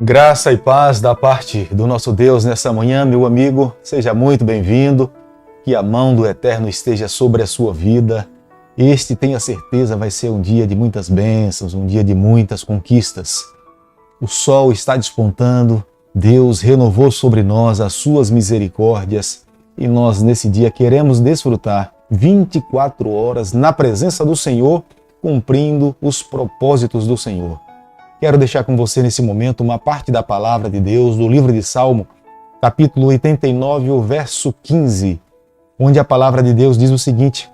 Graça e paz da parte do nosso Deus nessa manhã, meu amigo, seja muito bem-vindo, que a mão do Eterno esteja sobre a sua vida. Este, tenha certeza, vai ser um dia de muitas bênçãos, um dia de muitas conquistas. O sol está despontando, Deus renovou sobre nós as suas misericórdias e nós nesse dia queremos desfrutar 24 horas na presença do Senhor, cumprindo os propósitos do Senhor. Quero deixar com você nesse momento uma parte da palavra de Deus do livro de Salmo, capítulo 89, o verso 15, onde a palavra de Deus diz o seguinte: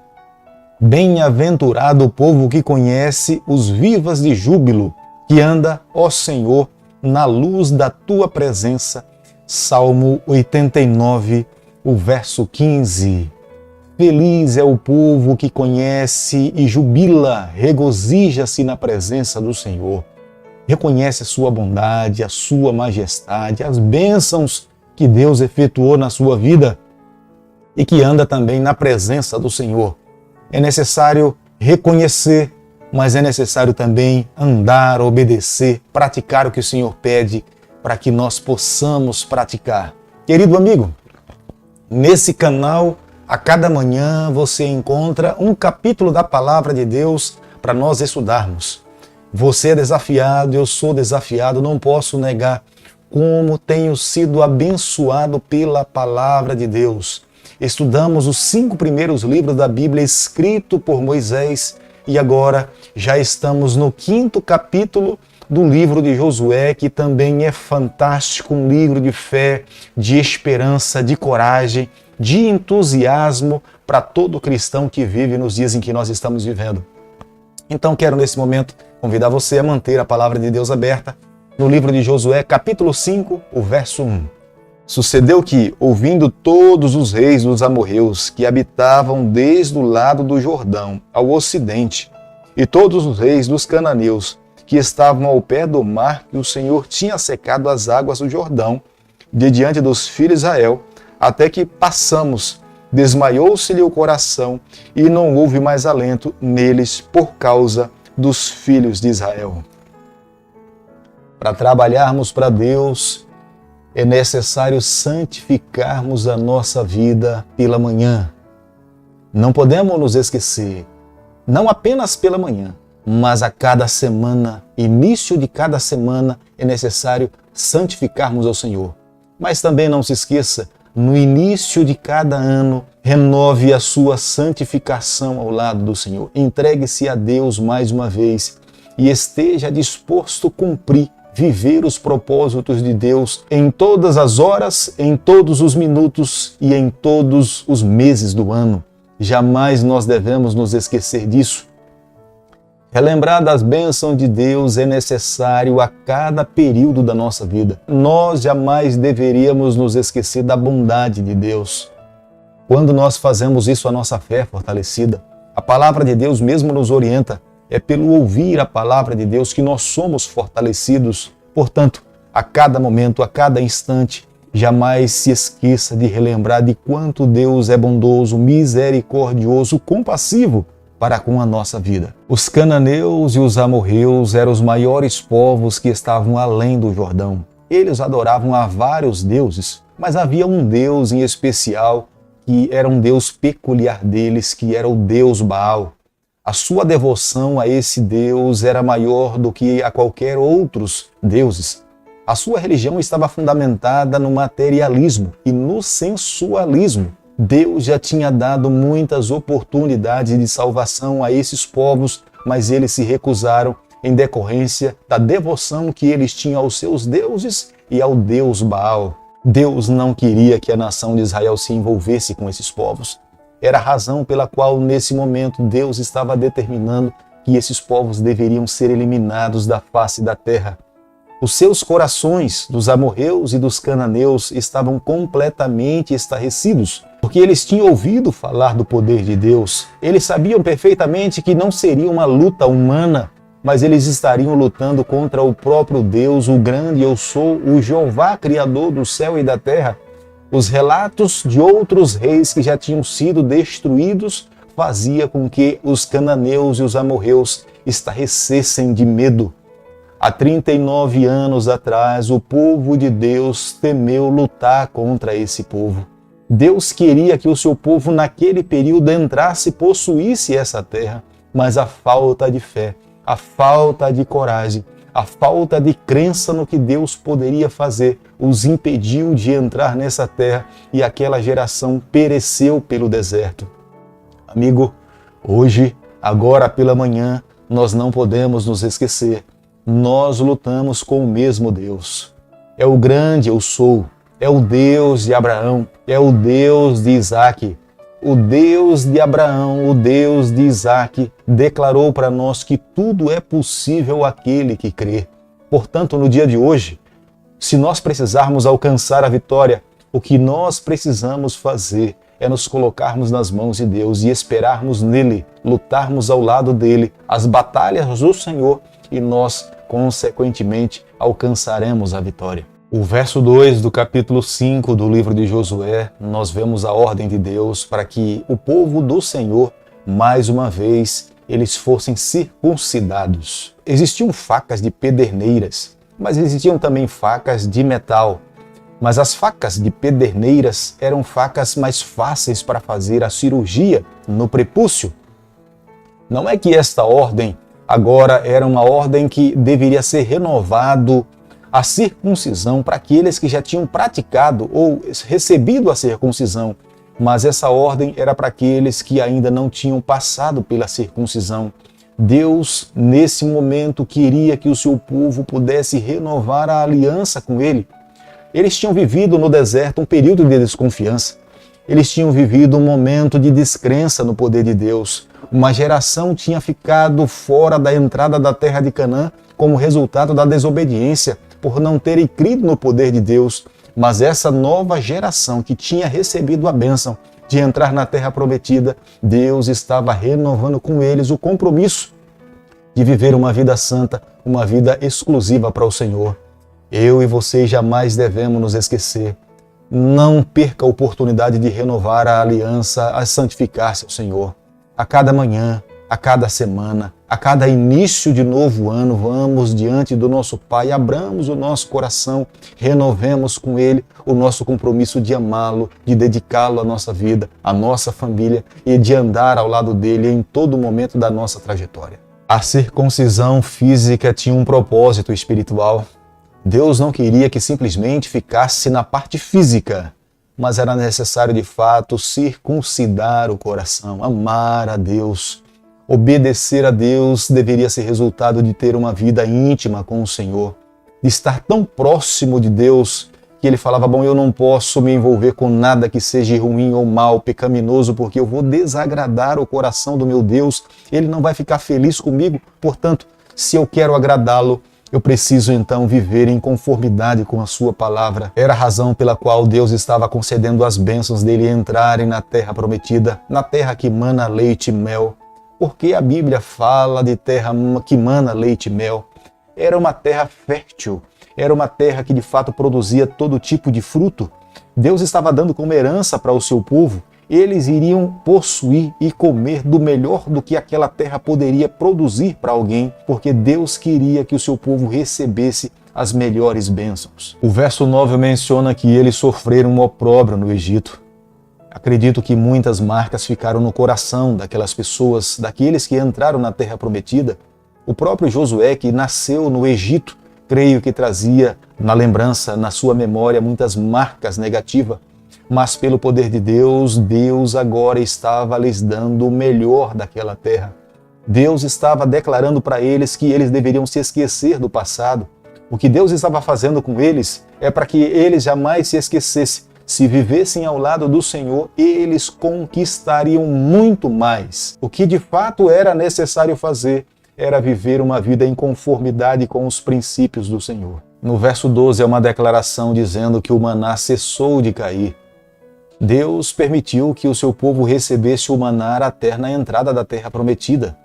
Bem-aventurado o povo que conhece os vivas de júbilo, que anda, ó Senhor, na luz da tua presença. Salmo 89, o verso 15. Feliz é o povo que conhece e jubila, regozija-se na presença do Senhor. Reconhece a sua bondade, a sua majestade, as bênçãos que Deus efetuou na sua vida e que anda também na presença do Senhor. É necessário reconhecer, mas é necessário também andar, obedecer, praticar o que o Senhor pede para que nós possamos praticar. Querido amigo, nesse canal, a cada manhã você encontra um capítulo da Palavra de Deus para nós estudarmos. Você é desafiado, eu sou desafiado, não posso negar como tenho sido abençoado pela Palavra de Deus. Estudamos os 5 primeiros livros da Bíblia escrito por Moisés e agora já estamos no 5º capítulo do livro de Josué, que também é fantástico, um livro de fé, de esperança, de coragem, de entusiasmo para todo cristão que vive nos dias em que nós estamos vivendo. Então quero nesse momento convidar você a manter a palavra de Deus aberta no livro de Josué, capítulo 5, o verso 1. Sucedeu que, ouvindo todos os reis dos amorreus que habitavam desde o lado do Jordão ao ocidente, e todos os reis dos cananeus que estavam ao pé do mar que o Senhor tinha secado as águas do Jordão, de diante dos filhos de Israel, até que passamos, desmaiou-se-lhe o coração e não houve mais alento neles por causa dos filhos de Israel. Para trabalharmos para Deus, é necessário santificarmos a nossa vida pela manhã. Não podemos nos esquecer, não apenas pela manhã, mas a cada semana, início de cada semana, é necessário santificarmos ao Senhor. Mas também não se esqueça, no início de cada ano, renove a sua santificação ao lado do Senhor. Entregue-se a Deus mais uma vez e esteja disposto a cumprir, viver os propósitos de Deus em todas as horas, em todos os minutos e em todos os meses do ano. Jamais nós devemos nos esquecer disso. Relembrar das bênçãos de Deus é necessário a cada período da nossa vida. Nós jamais deveríamos nos esquecer da bondade de Deus. Quando nós fazemos isso, a nossa fé é fortalecida. A palavra de Deus mesmo nos orienta. É pelo ouvir a palavra de Deus que nós somos fortalecidos. Portanto, a cada momento, a cada instante, jamais se esqueça de relembrar de quanto Deus é bondoso, misericordioso, compassivo para com a nossa vida. Os cananeus e os amorreus eram os maiores povos que estavam além do Jordão. Eles adoravam a vários deuses, mas havia um Deus em especial que era um Deus peculiar deles, que era o Deus Baal. A sua devoção a esse Deus era maior do que a qualquer outros deuses. A sua religião estava fundamentada no materialismo e no sensualismo. Deus já tinha dado muitas oportunidades de salvação a esses povos, mas eles se recusaram em decorrência da devoção que eles tinham aos seus deuses e ao Deus Baal. Deus não queria que a nação de Israel se envolvesse com esses povos. Era a razão pela qual, nesse momento, Deus estava determinando que esses povos deveriam ser eliminados da face da terra. Os seus corações, dos amorreus e dos cananeus, estavam completamente estarrecidos, porque eles tinham ouvido falar do poder de Deus. Eles sabiam perfeitamente que não seria uma luta humana, mas eles estariam lutando contra o próprio Deus, o grande eu sou, o Jeová, Criador do céu e da terra. Os relatos de outros reis que já tinham sido destruídos fazia com que os cananeus e os amorreus estarrecessem de medo. Há 39 anos atrás, o povo de Deus temeu lutar contra esse povo. Deus queria que o seu povo naquele período entrasse e possuísse essa terra, mas a falta de fé, a falta de coragem, a falta de crença no que Deus poderia fazer os impediu de entrar nessa terra e aquela geração pereceu pelo deserto. Amigo, hoje, agora pela manhã, nós não podemos nos esquecer. Nós lutamos com o mesmo Deus. É o grande eu sou, é o Deus de Abraão, é o Deus de Isaac. O Deus de Abraão, o Deus de Isaac, declarou para nós que tudo é possível àquele que crê. Portanto, no dia de hoje, se nós precisarmos alcançar a vitória, o que nós precisamos fazer é nos colocarmos nas mãos de Deus e esperarmos nele, lutarmos ao lado dele, as batalhas do Senhor, e nós, consequentemente, alcançaremos a vitória. O verso 2 do capítulo 5 do livro de Josué, nós vemos a ordem de Deus para que o povo do Senhor, mais uma vez, eles fossem circuncidados. Existiam facas de pederneiras, mas existiam também facas de metal. Mas as facas de pederneiras eram facas mais fáceis para fazer a cirurgia no prepúcio. Não é que esta ordem agora era uma ordem que deveria ser renovado a circuncisão para aqueles que já tinham praticado ou recebido a circuncisão, mas essa ordem era para aqueles que ainda não tinham passado pela circuncisão. Deus, nesse momento, queria que o seu povo pudesse renovar a aliança com ele. Eles tinham vivido no deserto um período de desconfiança. Eles tinham vivido um momento de descrença no poder de Deus. Uma geração tinha ficado fora da entrada da terra de Canaã como resultado da desobediência, por não terem crido no poder de Deus. Mas essa nova geração que tinha recebido a bênção de entrar na terra prometida, Deus estava renovando com eles o compromisso de viver uma vida santa, uma vida exclusiva para o Senhor. Eu e você jamais devemos nos esquecer. Não perca a oportunidade de renovar a aliança, a santificar-se ao Senhor. A cada manhã, a cada semana, a cada início de novo ano, vamos diante do nosso Pai, abramos o nosso coração, renovemos com Ele o nosso compromisso de amá-lo, de dedicá-lo à nossa vida, à nossa família e de andar ao lado dele em todo momento da nossa trajetória. A circuncisão física tinha um propósito espiritual. Deus não queria que simplesmente ficasse na parte física, mas era necessário de fato circuncidar o coração, amar a Deus. Obedecer a Deus deveria ser resultado de ter uma vida íntima com o Senhor, de estar tão próximo de Deus que ele falava, bom, eu não posso me envolver com nada que seja ruim ou mal, pecaminoso, porque eu vou desagradar o coração do meu Deus, ele não vai ficar feliz comigo, portanto, se eu quero agradá-lo, eu preciso então viver em conformidade com a sua palavra. Era a razão pela qual Deus estava concedendo as bênçãos dele entrarem na terra prometida, na terra que mana leite e mel. Porque a Bíblia fala de terra que mana leite e mel? Era uma terra fértil, era uma terra que de fato produzia todo tipo de fruto. Deus estava dando como herança para o seu povo. Eles iriam possuir e comer do melhor do que aquela terra poderia produzir para alguém, porque Deus queria que o seu povo recebesse as melhores bênçãos. O verso 9 menciona que eles sofreram um opróbrio no Egito. Acredito que muitas marcas ficaram no coração daquelas pessoas, daqueles que entraram na terra prometida. O próprio Josué, que nasceu no Egito, creio que trazia na lembrança, na sua memória, muitas marcas negativas. Mas pelo poder de Deus, Deus agora estava lhes dando o melhor daquela terra. Deus estava declarando para eles que eles deveriam se esquecer do passado. O que Deus estava fazendo com eles é para que eles jamais se esquecessem. Se vivessem ao lado do Senhor, eles conquistariam muito mais. O que de fato era necessário fazer era viver uma vida em conformidade com os princípios do Senhor. No verso 12 é uma declaração dizendo que o maná cessou de cair. Deus permitiu que o seu povo recebesse o maná até na entrada da terra prometida.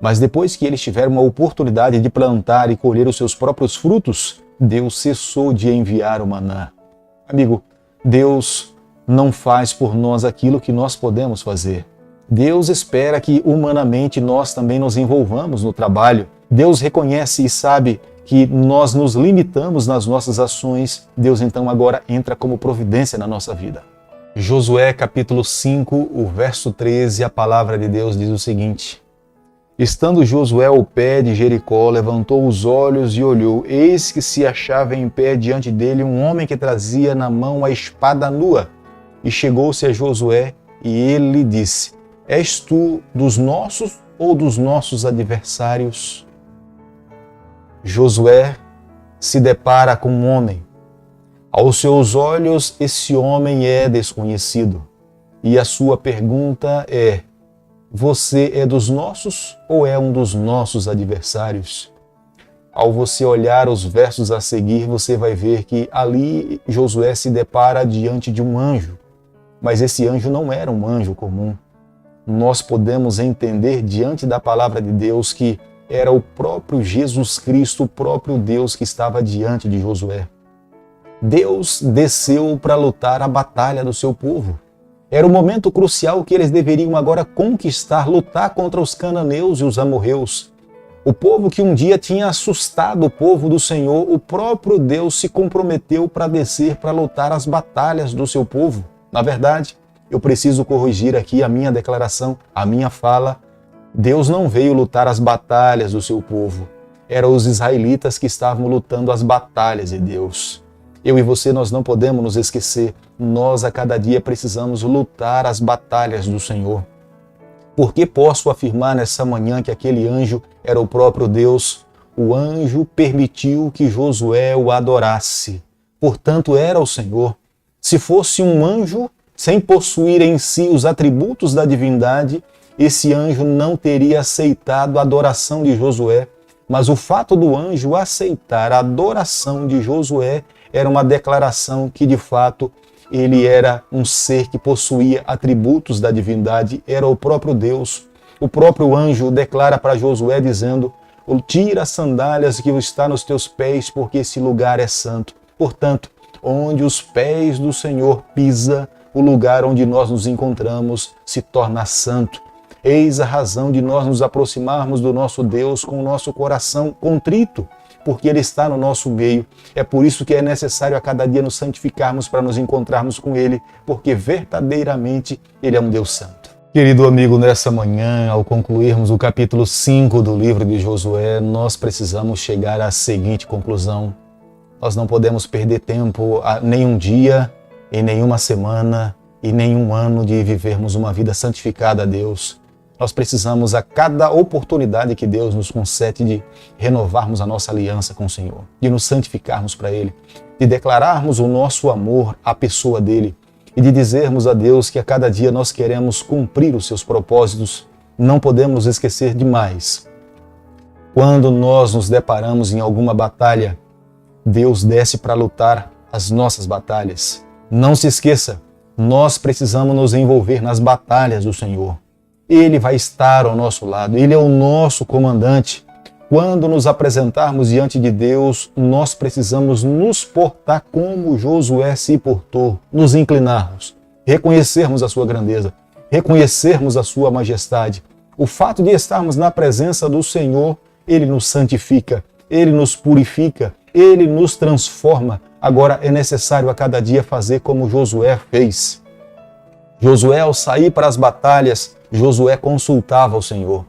Mas depois que eles tiveram a oportunidade de plantar e colher os seus próprios frutos, Deus cessou de enviar o maná. Amigo, Deus não faz por nós aquilo que nós podemos fazer. Deus espera que humanamente nós também nos envolvamos no trabalho. Deus reconhece e sabe que nós nos limitamos nas nossas ações, Deus então agora entra como providência na nossa vida. Josué capítulo 5, o verso 13, a palavra de Deus diz o seguinte: Estando Josué ao pé de Jericó, levantou os olhos e olhou, eis que se achava em pé diante dele um homem que trazia na mão a espada nua. E chegou-se a Josué e ele lhe disse: És tu dos nossos ou dos nossos adversários? Josué se depara com um homem. Aos seus olhos, esse homem é desconhecido. E a sua pergunta é: você é dos nossos ou é um dos nossos adversários? Ao você olhar os versos a seguir, você vai ver que ali Josué se depara diante de um anjo. Mas esse anjo não era um anjo comum. Nós podemos entender diante da palavra de Deus que era o próprio Jesus Cristo, o próprio Deus que estava diante de Josué. Deus desceu para lutar a batalha do seu povo. Era o momento crucial que eles deveriam agora conquistar, lutar contra os cananeus e os amorreus. O povo que um dia tinha assustado o povo do Senhor, o próprio Deus se comprometeu para descer para lutar as batalhas do seu povo. Na verdade, eu preciso corrigir aqui a minha declaração, a minha fala. Deus não veio lutar as batalhas do seu povo. Eram os israelitas que estavam lutando as batalhas de Deus. Eu e você, nós não podemos nos esquecer. Nós a cada dia precisamos lutar as batalhas do Senhor. Porque posso afirmar nessa manhã que aquele anjo era o próprio Deus? O anjo permitiu que Josué o adorasse. Portanto, era o Senhor. Se fosse um anjo, sem possuir em si os atributos da divindade, esse anjo não teria aceitado a adoração de Josué. Mas o fato do anjo aceitar a adoração de Josué era uma declaração que, de fato, ele era um ser que possuía atributos da divindade, era o próprio Deus. O próprio anjo declara para Josué dizendo: tira as sandálias que está nos teus pés, porque esse lugar é santo. Portanto, onde os pés do Senhor pisa, o lugar onde nós nos encontramos se torna santo. Eis a razão de nós nos aproximarmos do nosso Deus com o nosso coração contrito, porque Ele está no nosso meio. É por isso que é necessário a cada dia nos santificarmos para nos encontrarmos com Ele, porque verdadeiramente Ele é um Deus santo. Querido amigo, nessa manhã, ao concluirmos o capítulo 5 do livro de Josué, nós precisamos chegar à seguinte conclusão: nós não podemos perder tempo nenhum dia, em nenhuma semana e nenhum ano de vivermos uma vida santificada a Deus. Nós precisamos, a cada oportunidade que Deus nos concede, de renovarmos a nossa aliança com o Senhor, de nos santificarmos para Ele, de declararmos o nosso amor à pessoa dEle e de dizermos a Deus que a cada dia nós queremos cumprir os seus propósitos. Não podemos esquecer de mais. Quando nós nos deparamos em alguma batalha, Deus desce para lutar as nossas batalhas. Não se esqueça, nós precisamos nos envolver nas batalhas do Senhor. Ele vai estar ao nosso lado, Ele é o nosso comandante. Quando nos apresentarmos diante de Deus, nós precisamos nos portar como Josué se portou, nos inclinarmos, reconhecermos a sua grandeza, reconhecermos a sua majestade. O fato de estarmos na presença do Senhor, Ele nos santifica, Ele nos purifica, Ele nos transforma. Agora é necessário a cada dia fazer como Josué fez. Josué, ao sair para as batalhas, Josué consultava o Senhor.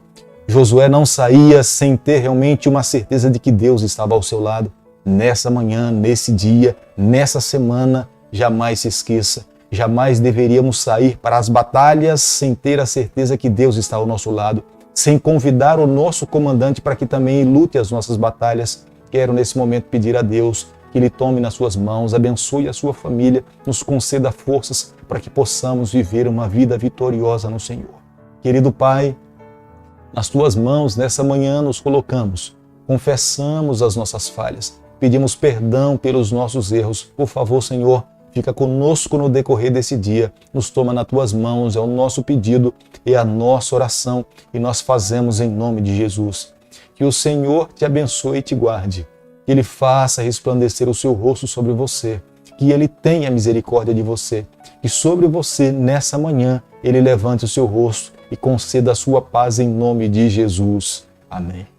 Josué não saía sem ter realmente uma certeza de que Deus estava ao seu lado. Nessa manhã, nesse dia, nessa semana, jamais se esqueça. Jamais deveríamos sair para as batalhas sem ter a certeza que Deus está ao nosso lado, sem convidar o nosso comandante para que também lute as nossas batalhas. Quero nesse momento pedir a Deus que Ele tome nas suas mãos, abençoe a sua família, nos conceda forças para que possamos viver uma vida vitoriosa no Senhor. Querido Pai, nas Tuas mãos nessa manhã nos colocamos, confessamos as nossas falhas, pedimos perdão pelos nossos erros. Por favor, Senhor, fica conosco no decorrer desse dia, nos toma nas Tuas mãos, é o nosso pedido, é a nossa oração e nós fazemos em nome de Jesus. Que o Senhor te abençoe e te guarde, que Ele faça resplandecer o seu rosto sobre você, que Ele tenha misericórdia de você, que sobre você, nessa manhã, Ele levante o seu rosto e conceda a sua paz em nome de Jesus. Amém.